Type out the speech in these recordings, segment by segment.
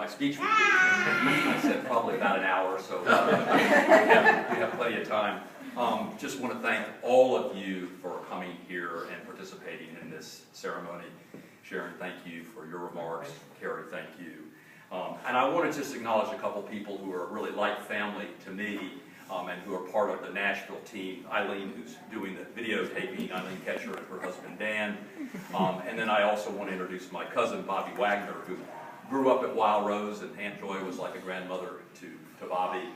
speech would be. I said probably about an hour, so we have plenty of time. Just want to thank all of you for coming here and participating in this ceremony. Sharon, thank you for your remarks. Carrie, thank you. And I want to just acknowledge a couple people who are really like family to me, and who are part of the Nashville team. Eileen, who's doing the videotaping, Eileen Ketcher and her husband Dan. And then I also want to introduce my cousin, Bobby Wagner, who grew up at Wild Rose, and Aunt Joy was like a grandmother to Bobby.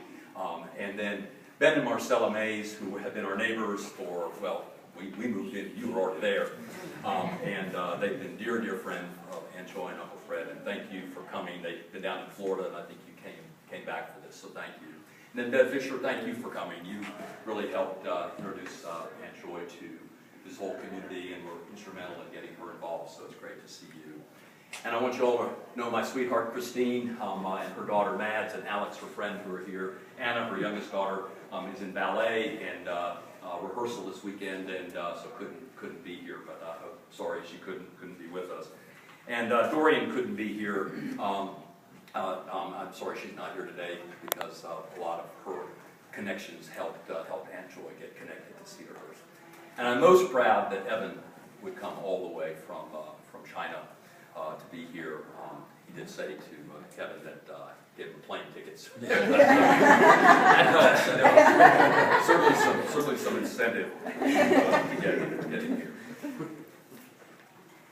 And then Ben and Marcella Mays, who have been our neighbors for, well, we moved in, you were already there. And they've been dear, dear friends of Aunt Joy and Uncle Fred, and thank you for coming. They've been down in Florida, and I think you came back for this, so thank you. And then Bev Fisher, thank you for coming. You really helped introduce Aunt Joy to this whole community and were instrumental in getting her involved, so it's great to see you. And I want you all to know my sweetheart Christine and her daughter Mads and Alex, her friend, who are here. Anna, her youngest daughter, is in ballet and rehearsal this weekend, and so couldn't be here, but sorry she couldn't be with us. And Dorian couldn't be here. I'm sorry she's not here today because a lot of her connections helped Aunt Joy get connected to Cedarhurst. And I'm most proud that Evan would come all the way from China to be here. He did say to Kevin that gave him plane tickets. That helps. Certainly some incentive to get him here.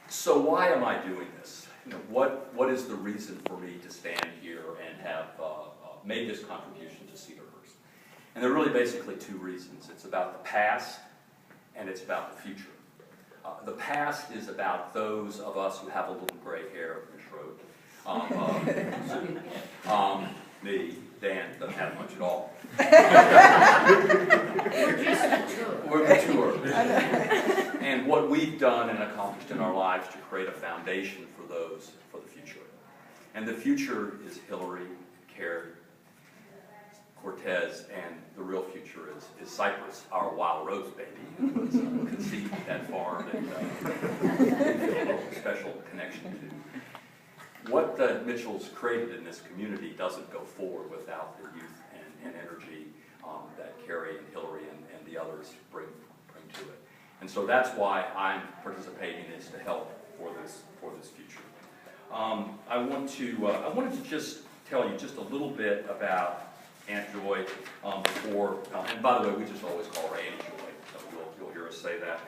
So why am I doing this? You know, what is the reason for me to stand here and have made this contribution to Cedarhurst? And there are really basically two reasons. It's about the past and it's about the future. The past is about those of us who have a little gray hair, Ms. Rhodes. Me, Dan, doesn't have much at all. We're mature. And what we've done and accomplished in our lives to create a foundation for those for the future. And the future is Hillary, Carrie, Cortez, and the real future is Cypress, our Wild Rose baby, who was conceived at that farm and a little special connection to. What the Mitchells created in this community doesn't go forward without the youth and energy that Carrie and Hillary and the others bring to it. And so that's why I'm participating, is to help for this future. I wanted to just tell you just a little bit about Aunt Joy before, and by the way, we just always call her Auntie Joy, so you'll hear us say that.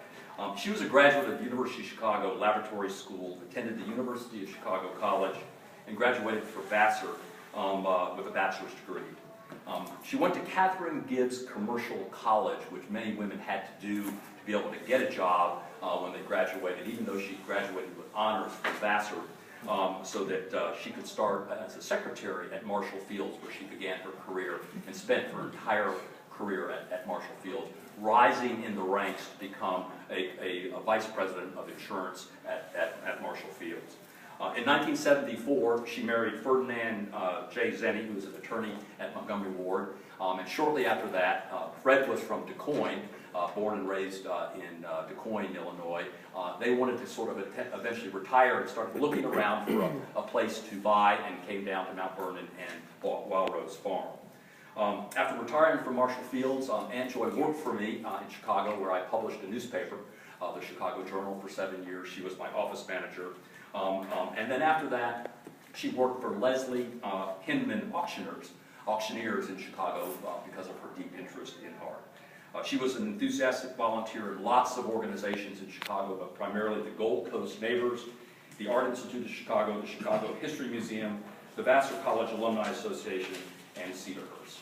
She was a graduate of the University of Chicago Laboratory School, attended the University of Chicago College, and graduated from Vassar with a bachelor's degree. She went to Catherine Gibbs Commercial College, which many women had to do to be able to get a job when they graduated, even though she graduated with honors from Vassar, so that she could start as a secretary at Marshall Fields, where she began her career and spent her entire career at Marshall Fields, rising in the ranks to become a vice president of insurance at Marshall Fields. In 1974, she married Ferdinand J. Zenny, who was an attorney at Montgomery Ward, and shortly after that, Fred was from DuQuoin, born and raised in DuQuoin, Illinois. They wanted to sort of eventually retire and started looking around for a place to buy, and came down to Mount Vernon and bought Wild Rose Farm. After retiring from Marshall Fields, Aunt Joy worked for me in Chicago, where I published a newspaper, the Chicago Journal, for 7 years. She was my office manager. And then after that, she worked for Leslie Hindman Auctioneers in Chicago because of her deep interest in art. She was an enthusiastic volunteer in lots of organizations in Chicago, but primarily the Gold Coast Neighbors, the Art Institute of Chicago, the Chicago History Museum, the Vassar College Alumni Association, and Cedarhurst.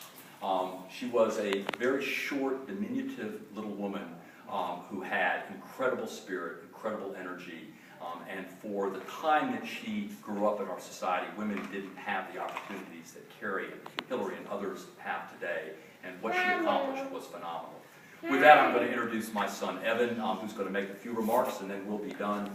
She was a very short, diminutive little woman who had incredible spirit, incredible energy, and for the time that she grew up in our society, women didn't have the opportunities that Carrie and Hillary and others have today, and what she accomplished was phenomenal. With that, I'm going to introduce my son, Evan, who's going to make a few remarks, and then we'll be done.